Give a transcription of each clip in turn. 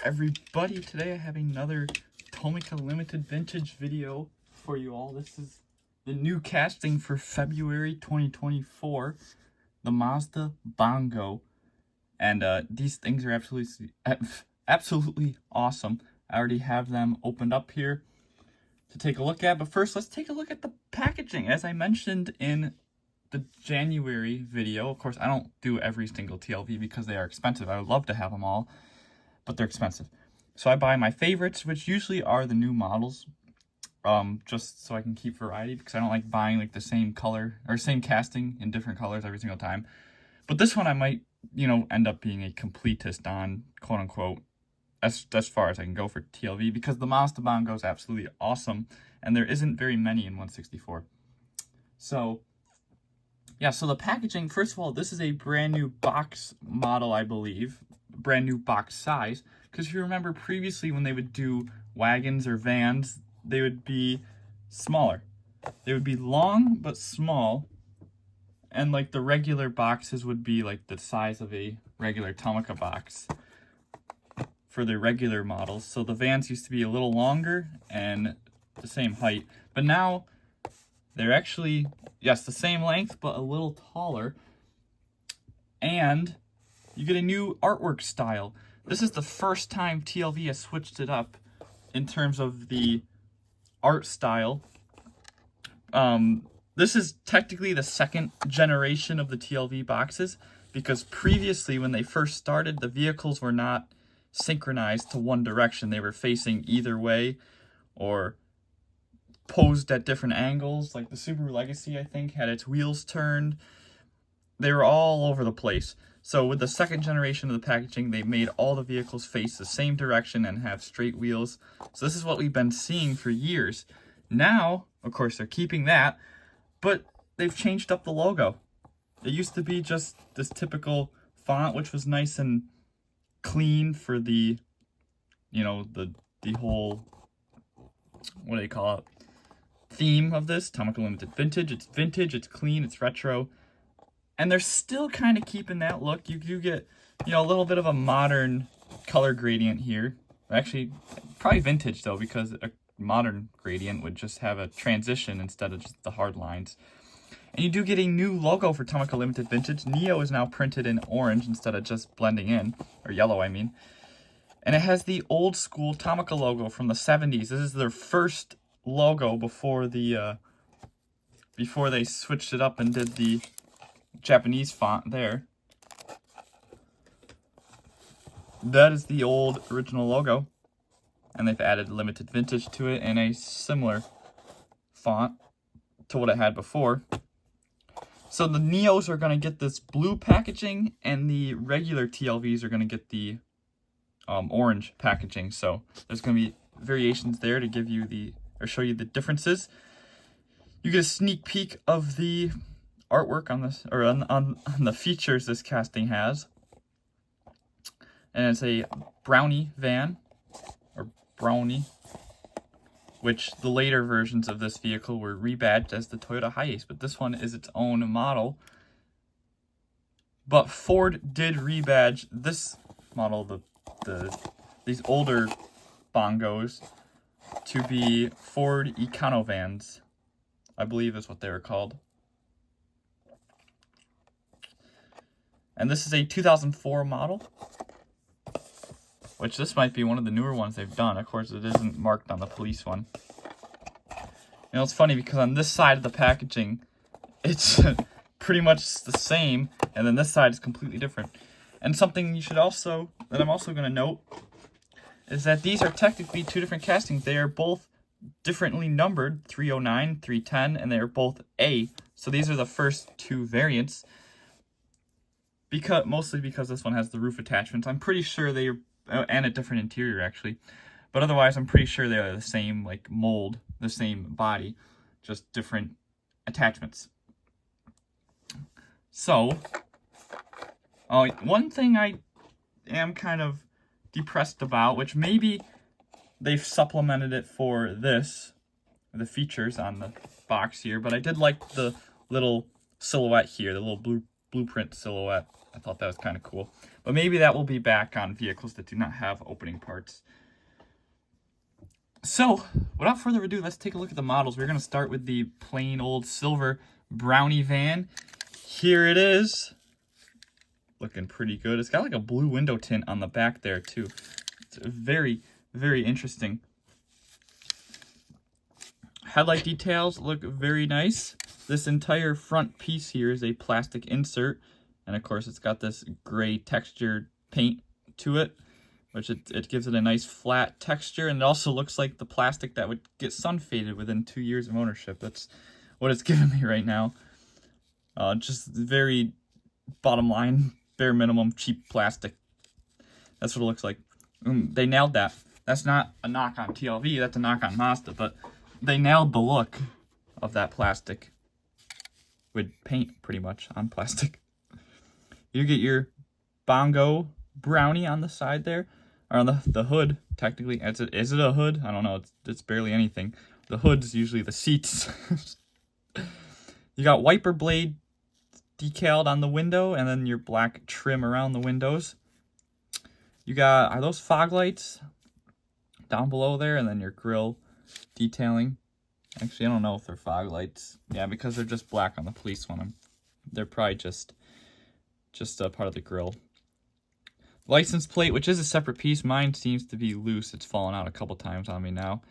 Everybody, today I have another Tomica limited vintage video for you all. This is the new casting for February 2024, the Mazda Bongo, and these things are absolutely awesome. I already have them opened up here to take a look at, but first let's take a look at the packaging. As I mentioned in the January video, of course I don't do every single TLV because they are expensive. I would love to have them all, but they're expensive. So I buy my favorites, which usually are the new models, just so I can keep variety, because I don't like buying like the same color or same casting in different colors every single time. But this one I might, end up being a completist on, quote unquote, as far as I can go for TLV, because the Mazda Bongo is absolutely awesome, and there isn't very many in 164. So yeah, so the packaging, first of all, this is a brand new box model, I believe, brand new box size. Because if you remember previously when they would do wagons or vans, they would be smaller. They would be long but small, and like the regular boxes would be like the size of a regular Tomica box for the regular models. So the vans used to be a little longer and the same height, but now they're actually, yes, the same length but a little taller, and you get a new artwork style. This is the first time TLV has switched it up in terms of the art style. This is technically the second generation of the TLV boxes, because previously when they first started, the vehicles were not synchronized to one direction. They were facing either way or posed at different angles. Like the Subaru Legacy, I think, had its wheels turned. They were all over the place. So with the second generation of the packaging, they made all the vehicles face the same direction and have straight wheels. So this is what we've been seeing for years. Now, of course, they're keeping that, but they've changed up the logo. It used to be just this typical font, which was nice and clean for the, the whole, what do they call it, theme of this, Tomica Limited Vintage, it's clean, it's retro. And they're still kind of keeping that look. You do get, a little bit of a modern color gradient here. Actually, probably vintage though, because a modern gradient would just have a transition instead of just the hard lines. And you do get a new logo for Tomica Limited Vintage. Neo is now printed in orange instead of just blending in, or yellow, I mean. And it has the old school Tomica logo from the 70s. This is their first logo before the before they switched it up and did the Japanese font there. That is the old original logo, and they've added limited vintage to it in a similar font to what it had before. So the Neos are going to get this blue packaging, and the regular TLVs are going to get the orange packaging. So there's going to be variations there to give you show you the differences. You get a sneak peek of the artwork on this, or on the features this casting has. And it's a Brawny van, or Brawny, which the later versions of this vehicle were rebadged as the Toyota Hiace, but this one is its own model. But Ford did rebadge this model, these older Bongos, to be Ford Econovans, I believe is what they were called. And this is a 2004 model, which this might be one of the newer ones they've done. Of course, it isn't marked on the police one. It's funny because on this side of the packaging, it's pretty much the same, and then this side is completely different. And something that I'm also going to note, is that these are technically two different castings. They are both differently numbered, 309, 310, and they are both A. So these are the first two variants. Mostly because this one has the roof attachments. I'm pretty sure they are, and a different interior actually, but otherwise I'm pretty sure they are the same like mold, the same body, just different attachments. So, one thing I am kind of depressed about, which maybe they've supplemented it for the features on the box here, but I did like the little silhouette here, the little blueprint silhouette. I thought that was kind of cool. But maybe that will be back on vehicles that do not have opening parts. So, without further ado, let's take a look at the models. We're going to start with the plain old silver Brawny van. Here it is. Looking pretty good. It's got like a blue window tint on the back there too. It's very, very interesting. Headlight details look very nice. This entire front piece here is a plastic insert. And of course, it's got this gray textured paint to it, which it gives it a nice flat texture. And it also looks like the plastic that would get sun faded within 2 years of ownership. That's what it's giving me right now. Just very bottom line, bare minimum, cheap plastic. That's what it looks like. They nailed that. That's not a knock on TLV, that's a knock on Mazda, but they nailed the look of that plastic with paint pretty much on plastic. You get your Bongo Brawny on the side there, or on the hood, technically. Is it a hood? I don't know, it's barely anything. The hood's usually the seats. You got wiper blade decaled on the window, and then your black trim around the windows. You got, are those fog lights down below there? And then your grille detailing. Actually, I don't know if they're fog lights. Yeah, because they're just black on the police one. They're probably just a part of the grille. License plate, which is a separate piece. Mine seems to be loose. It's fallen out a couple times on me now.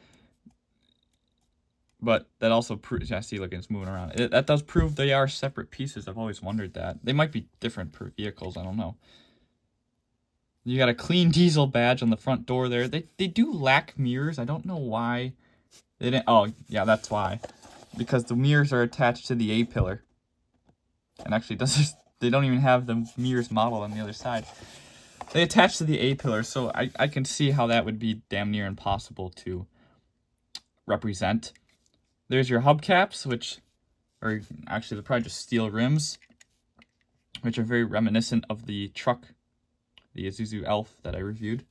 But that also proves, yeah, see, look, it's moving around. That does prove they are separate pieces. I've always wondered that. They might be different per vehicles, I don't know. You got a clean diesel badge on the front door there. They do lack mirrors. I don't know why. They didn't, oh, yeah, that's why. Because the mirrors are attached to the A-pillar. And actually, they don't even have the mirrors modeled on the other side. They attach to the A-pillar, so I can see how that would be damn near impossible to represent. There's your hubcaps, which are actually they're probably just steel rims, which are very reminiscent of the truck, the Isuzu Elf that I reviewed.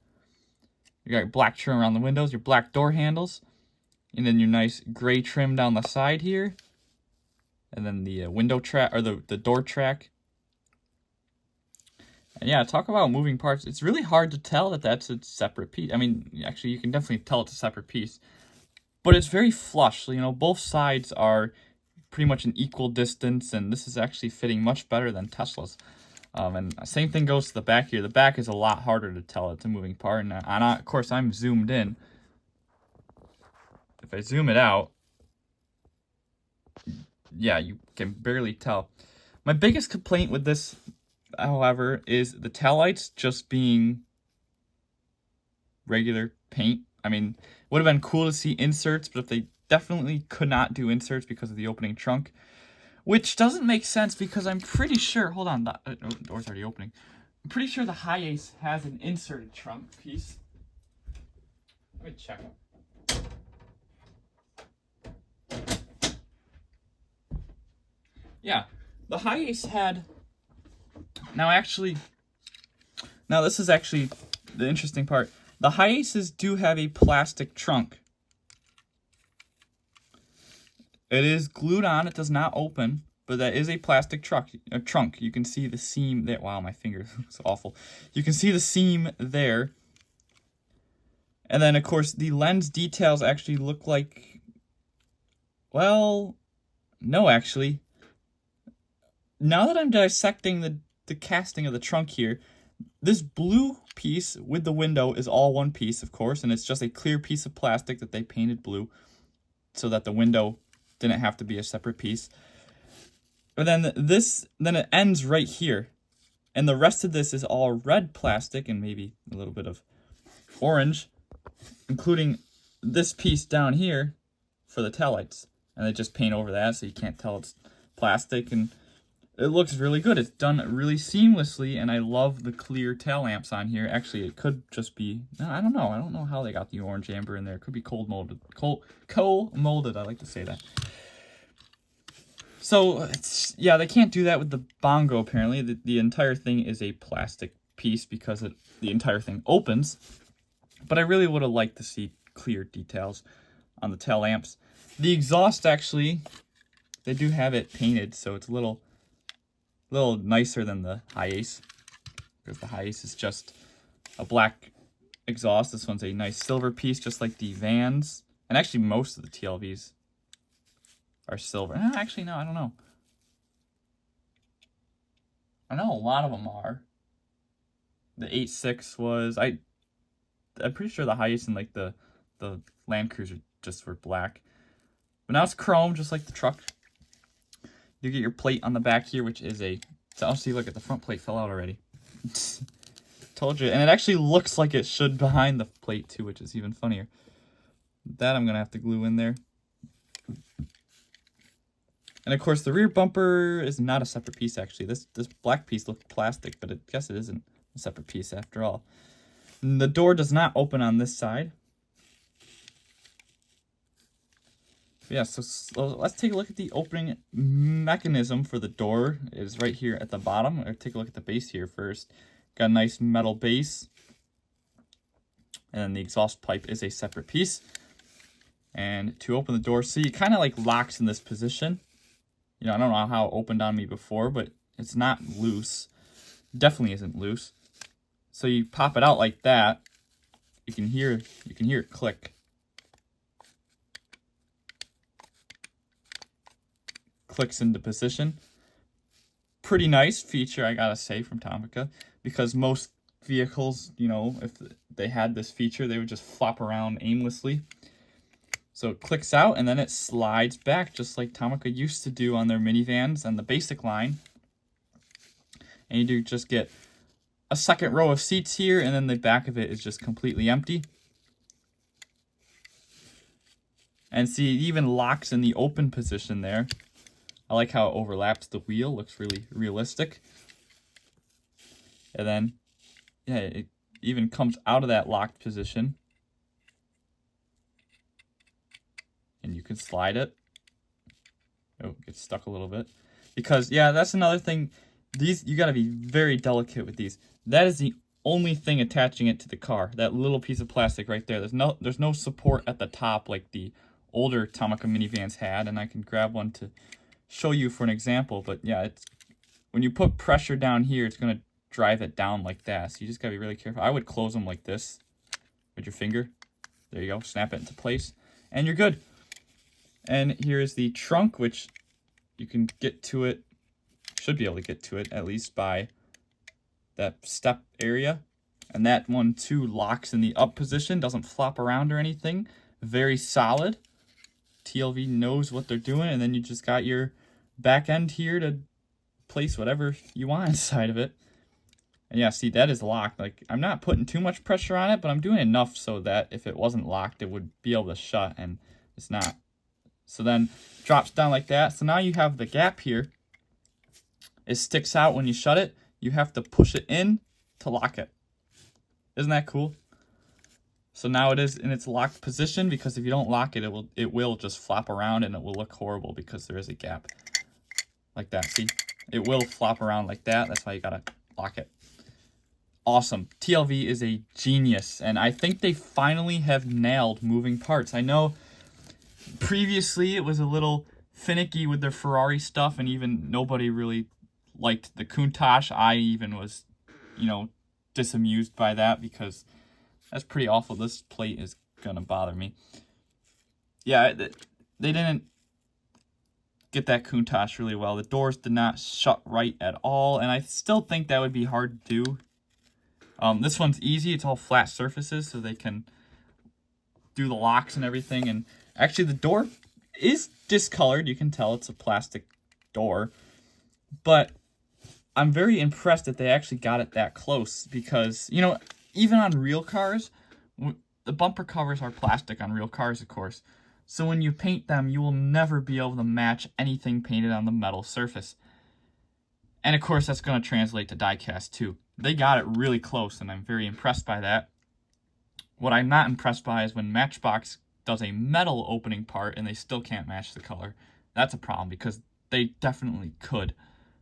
You got black trim around the windows, your black door handles, and then your nice gray trim down the side here, and then the window track, or the door track. And yeah, talk about moving parts. It's really hard to tell that that's a separate piece. I mean, actually, you can definitely tell it's a separate piece. But it's very flush, you know, both sides are pretty much an equal distance, and this is actually fitting much better than Tesla's. And same thing goes to the back here. The back is a lot harder to tell it's a moving part, and of course I'm zoomed in. If I zoom it out, yeah, you can barely tell. My biggest complaint with this, however, is the taillights just being regular paint. I mean, would have been cool to see inserts, but if they definitely could not do inserts because of the opening trunk, which doesn't make sense because I'm pretty sure, hold on, the door's already opening. I'm pretty sure the Hi-Ace has an inserted trunk piece. Let me check. Yeah, the Hi-Ace had, now this is actually the interesting part. The Hi-Aces do have a plastic trunk. It is glued on, it does not open, but that is a plastic trunk. You can see the seam there. Wow, my finger looks awful. You can see the seam there. And then, of course, the lens details actually look like, well, no, actually. Now that I'm dissecting the casting of the trunk here, this blue piece with the window is all one piece, of course, and it's just a clear piece of plastic that they painted blue so that the window didn't have to be a separate piece. But then then it ends right here. And the rest of this is all red plastic and maybe a little bit of orange, including this piece down here for the taillights. And they just paint over that so you can't tell it's plastic, and it looks really good. It's done really seamlessly, and I love the clear tail lamps on here. Actually, it could just be, I don't know. I don't know how they got the orange amber in there. It could be co-molded. I like to say that. So, yeah, they can't do that with the Bongo, apparently. The entire thing is a plastic piece because the entire thing opens. But I really would have liked to see clear details on the tail lamps. The exhaust, actually, they do have it painted, so it's a little nicer than the Hi-Ace. because the highest is just a black exhaust. This one's a nice silver piece, just like the Vans. And actually, most of the TLVs are silver. Actually, no, I don't know. I know a lot of them are. The 8.6 was... I'm pretty sure the highest in like the Land Cruiser just were black. But now it's chrome, just like the truck. You get your plate on the back here, which is a... So I'll see, look at the front plate fell out already. Told you. And it actually looks like it should behind the plate too, which is even funnier. That I'm going to have to glue in there. And of course, the rear bumper is not a separate piece, actually. This black piece looked plastic, but I guess it isn't a separate piece after all. And the door does not open on this side. Yeah, so let's take a look at the opening mechanism for the door. It is right here at the bottom. Or take a look at the base here first. Got a nice metal base. And then the exhaust pipe is a separate piece. And to open the door, see, it kind of like locks in this position. You know, I don't know how it opened on me before, but it's not loose. Definitely isn't loose. So you pop it out like that. You can hear it click. Clicks into position. Pretty nice feature, I gotta say, from Tomica, because most vehicles, you know, if they had this feature, they would just flop around aimlessly. So it clicks out and then it slides back, just like Tomica used to do on their minivans and the basic line. And you do just get a second row of seats here, and then the back of it is just completely empty. And see, it even locks in the open position there. I like how it overlaps the wheel, looks really realistic. And then, yeah, it even comes out of that locked position. And you can slide it. Oh, it gets stuck a little bit. Because, yeah, that's another thing. These, you gotta be very delicate with these. That is the only thing attaching it to the car. That little piece of plastic right there. There's no support at the top like the older Tomica minivans had. And I can grab one to show you for an example. But yeah, it's when you put pressure down here, it's gonna drive it down like that. So you just gotta be really careful. I would close them like this with your finger. There you go. Snap it into place. And you're good. And here is the trunk, which you can get to it, should be able to get to it, at least by that step area. And that one, too, locks in the up position, doesn't flop around or anything. Very solid. TLV knows what they're doing, and then you just got your back end here to place whatever you want inside of it. And yeah, see, that is locked. Like, I'm not putting too much pressure on it, but I'm doing enough so that if it wasn't locked, it would be able to shut, and it's not. So then drops down like that. So now you have the gap here. It sticks out when you shut it. You have to push it in to lock it. Isn't that cool? So now it is in its locked position, because if you don't lock it, it will just flop around and it will look horrible because there is a gap. Like that, see? It will flop around like that. That's why you gotta lock it. Awesome. TLV is a genius, and I think they finally have nailed moving parts. I know previously it was a little finicky with their Ferrari stuff, and even nobody really liked the Countach. I even was, you know, disamused by that because that's pretty awful. This plate is gonna bother me. Yeah, they didn't get that Countach really well. The doors did not shut right at all, and I still think that would be hard to do. This one's easy. It's all flat surfaces, so they can do the locks and everything. And actually, the door is discolored. You can tell it's a plastic door. But I'm very impressed that they actually got it that close, because, you know, even on real cars, the bumper covers are plastic on real cars, of course. So when you paint them, you will never be able to match anything painted on the metal surface. And of course, that's going to translate to die-cast too. They got it really close, and I'm very impressed by that. What I'm not impressed by is when Matchbox does a metal opening part and they still can't match the color. That's a problem, because they definitely could.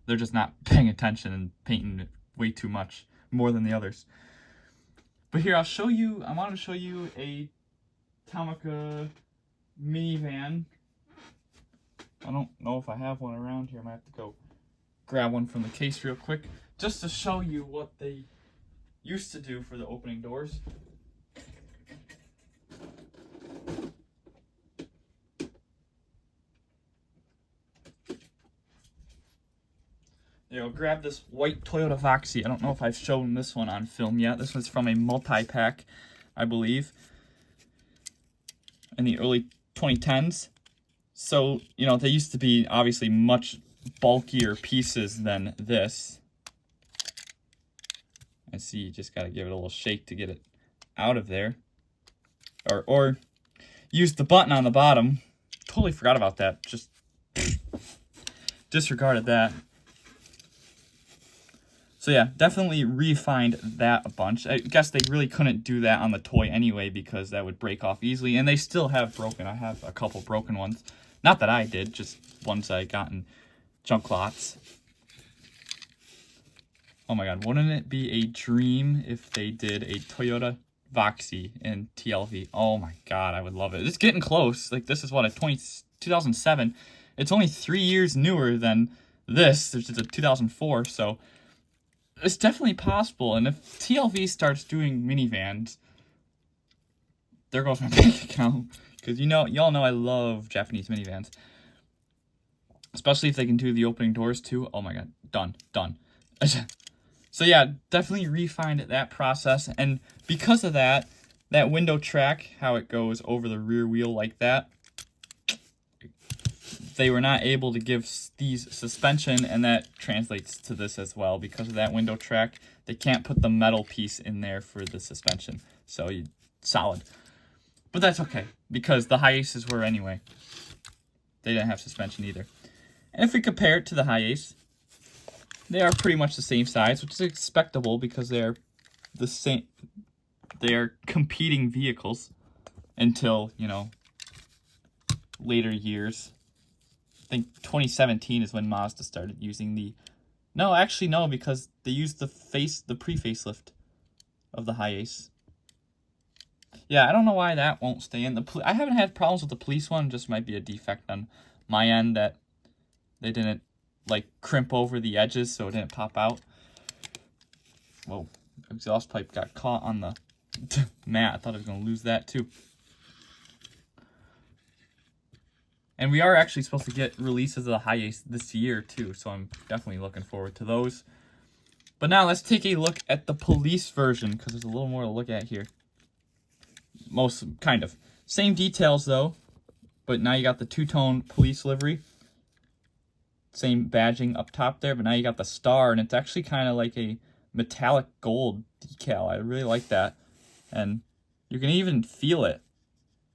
They're just not paying attention and painting it way too much, more than the others. But here, I want to show you a Tomica minivan. I don't know if I have one around here. I might have to go grab one from the case real quick. just to show you what they used to do for the opening doors. Grab this white Toyota Voxy. I don't know if I've shown this one on film yet. This was from a multi-pack, I believe, in the early 2010s. So, they used to be obviously much bulkier pieces than this. I see you just got to give it a little shake to get it out of there. Or use the button on the bottom. Totally forgot about that. Just disregarded that. So yeah, definitely refined that a bunch. I guess they really couldn't do that on the toy anyway because that would break off easily. And they still have broken. I have a couple broken ones. Not that I did, just ones I got in junk lots. Oh my god, wouldn't it be a dream if they did a Toyota Voxy in TLV? Oh my god, I would love it. It's getting close. Like, this is what, 2007. It's only 3 years newer than this. This is a 2004, so it's definitely possible. And if TLV starts doing minivans, there goes my bank account. Because y'all know I love Japanese minivans. Especially if they can do the opening doors too. Oh my god, done. So yeah, definitely refined that process. And because of that window track, how it goes over the rear wheel like that, they were not able to give these suspension, and that translates to this as well. Because of that window track, they can't put the metal piece in there for the suspension. So solid. But that's okay, because the Hi-Aces were anyway. They didn't have suspension either. And if we compare it to the Hi-Ace, they are pretty much the same size, which is expectable because they are the same. They are competing vehicles until, later years. I think 2017 is when Mazda started using the... No, actually no, because they used the pre-facelift of the Hi-Ace. Yeah, I don't know why that won't stay in. I haven't had problems with the police one. It just might be a defect on my end that they didn't, crimp over the edges so it didn't pop out. Whoa, exhaust pipe got caught on the mat. I thought I was going to lose that too. And we are actually supposed to get releases of the Hi-Ace this year too, so I'm definitely looking forward to those. But now let's take a look at the police version, because there's a little more to look at here. Kind of. Same details though, but now you got the two-tone police livery. Same badging up top there, but now you got the star, and it's actually kind of like a metallic gold decal. I really like that. And you can even feel it.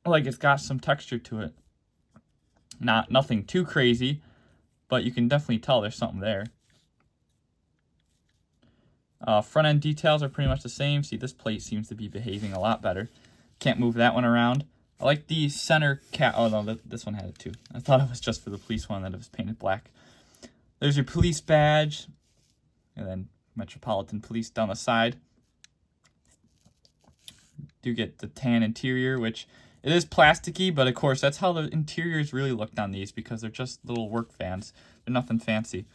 Like, it's got some texture to it. Nothing too crazy, but you can definitely tell there's something there. Front end details are pretty much the same. See, this plate seems to be behaving a lot better. Can't move that one around. I like the center cap. Oh no, this one had it too. I thought it was just for the police one that it was painted black. There's your police badge, and then Metropolitan Police down the side. Do get the tan interior, which it is plasticky, but of course that's how the interiors really looked on these, because they're just little work vans. They're nothing fancy.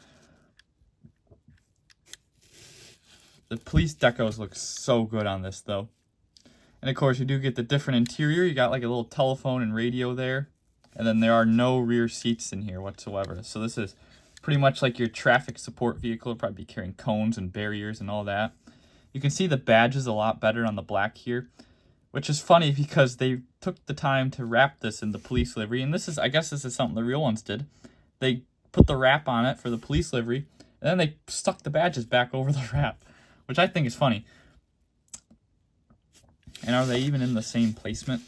The police decos look so good on this though. And of course you do get the different interior. You got like a little telephone and radio there. And then there are no rear seats in here whatsoever. So this is pretty much like your traffic support vehicle. It'll probably be carrying cones and barriers and all that. You can see the badges a lot better on the black here, which is funny because they took the time to wrap this in the police livery. And I guess this is something the real ones did. They put the wrap on it for the police livery, and then they stuck the badges back over the wrap, which I think is funny. And are they even in the same placement?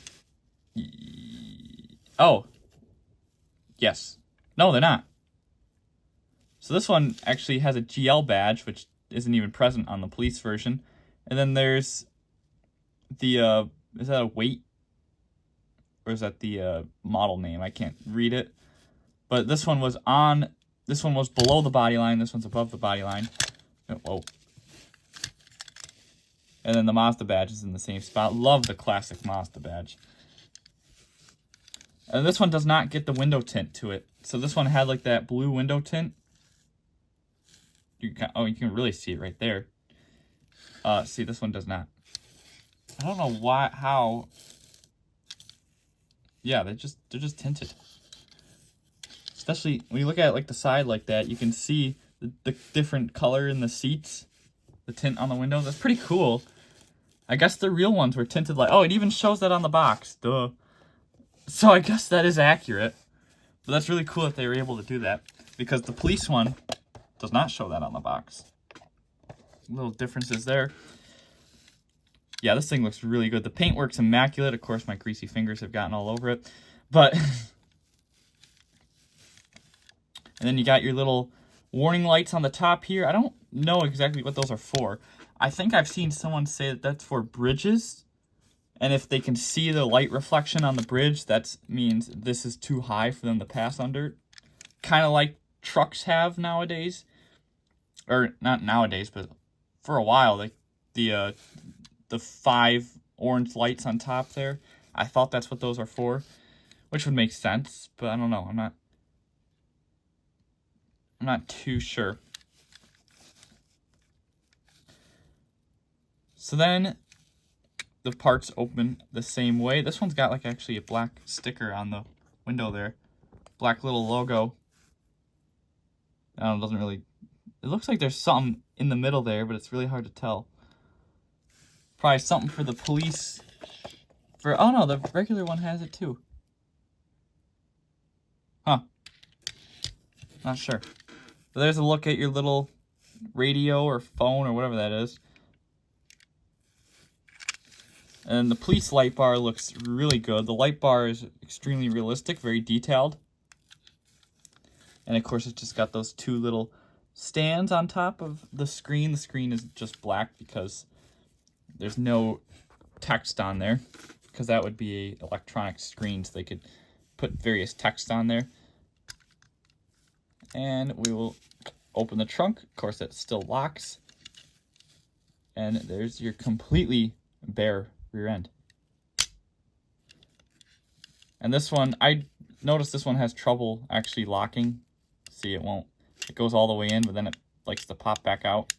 Oh. Yes. No, they're not. So this one actually has a GL badge, which isn't even present on the police version. And then there's the, is that a weight? Or is that the model name? I can't read it. But this one was below the body line. This one's above the body line. Oh, whoa. And then the Mazda badge is in the same spot. Love the classic Mazda badge. And this one does not get the window tint to it. So this one had like that blue window tint. you can really see it right there. See, this one does not. I don't know how. Yeah, they're just tinted. Especially when you look at like the side like that, you can see the different color in the seats, the tint on the windows. That's pretty cool. I guess the real ones were tinted like, oh, it even shows that on the box. Duh. So I guess that is accurate. But that's really cool that they were able to do that, because the police one does not show that on the box. Little differences there. Yeah, this thing looks really good. The paintwork's immaculate. Of course, my greasy fingers have gotten all over it. But and then you got your little warning lights on the top here. I don't know exactly what those are for. I think I've seen someone say that that's for bridges. And if they can see the light reflection on the bridge, that means this is too high for them to pass under. Kind of like trucks have nowadays. Or not nowadays, but for a while, like the 5 orange lights on top there. I thought that's what those are for, which would make sense, but I don't know. I'm not too sure. So then the parts open the same way. This one's got like actually a black sticker on the window there. Black little logo. I don't know, it doesn't really... It looks like there's something in the middle there, but it's really hard to tell. Probably something for the police. Oh no, the regular one has it too. Huh. Not sure. But there's a look at your little radio or phone or whatever that is. And the police light bar looks really good. The light bar is extremely realistic, very detailed. And of course, it's just got those 2 little stands on top of the screen. The screen is just black because there's no text on there, because that would be an electronic screen, so they could put various text on there. And we will open the trunk. Of course, it still locks. And there's your completely bare rear end. And this one, I noticed this one has trouble actually locking. See, it won't. It goes all the way in, but then it likes to pop back out.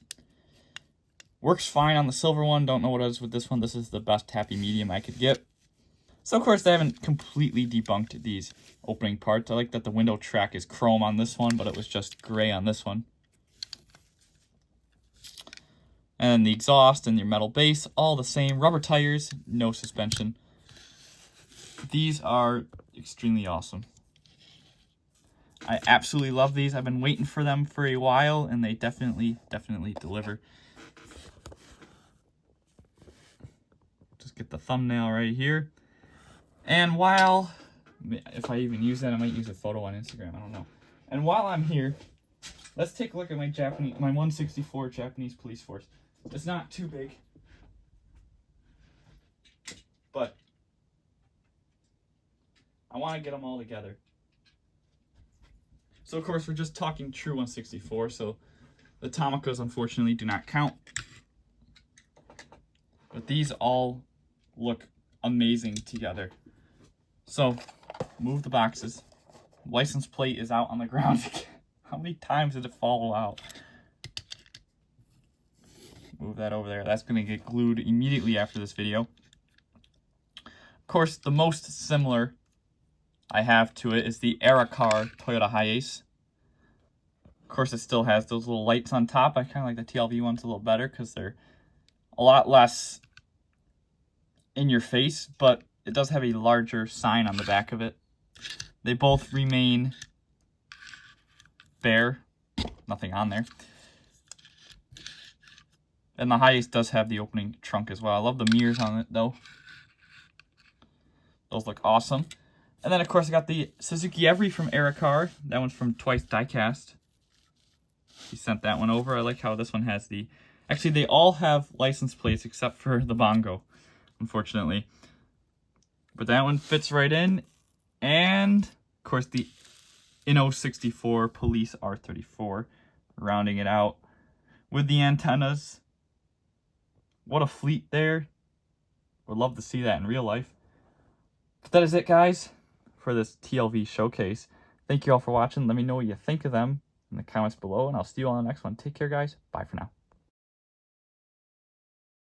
Works fine on the silver one. Don't know what it is with this one. This is the best happy medium I could get. So, of course, they haven't completely debunked these opening parts. I like that the window track is chrome on this one, but it was just gray on this one. And the exhaust and your metal base, all the same. Rubber tires, no suspension. These are extremely awesome. I absolutely love these. I've been waiting for them for a while, and they definitely deliver. Just get the thumbnail right here. And while, if I even use that, I might use a photo on Instagram, I don't know. And while I'm here, let's take a look at my 164 Japanese police force. It's not too big, but I want to get them all together. So, of course, we're just talking true 164, so the Tomicas, unfortunately, do not count. But these all look amazing together. So, move the boxes. License plate is out on the ground again. How many times did it fall out? Move that over there. That's going to get glued immediately after this video. Of course, the most similar I have to it is the Era-Car Toyota Hiace. Of course, it still has those little lights on top. I kind of like the TLV ones a little better because they're a lot less in your face, but it does have a larger sign on the back of it. They both remain bare. Nothing on there. And the Hiace does have the opening trunk as well. I love the mirrors on it, though. Those look awesome. And then, of course, I got the Suzuki Every from Era-Car. That one's from Twice Diecast. He sent that one over. I like how this one has the... Actually, they all have license plates except for the Bongo, unfortunately. But that one fits right in. And, of course, the Inno 64 Police R34, rounding it out with the antennas. What a fleet there. Would love to see that in real life. But that is it, guys, for this TLV showcase. Thank you all for watching. Let me know what you think of them. in the comments below, and I'll see you on the next one. Take care, guys. Bye for now.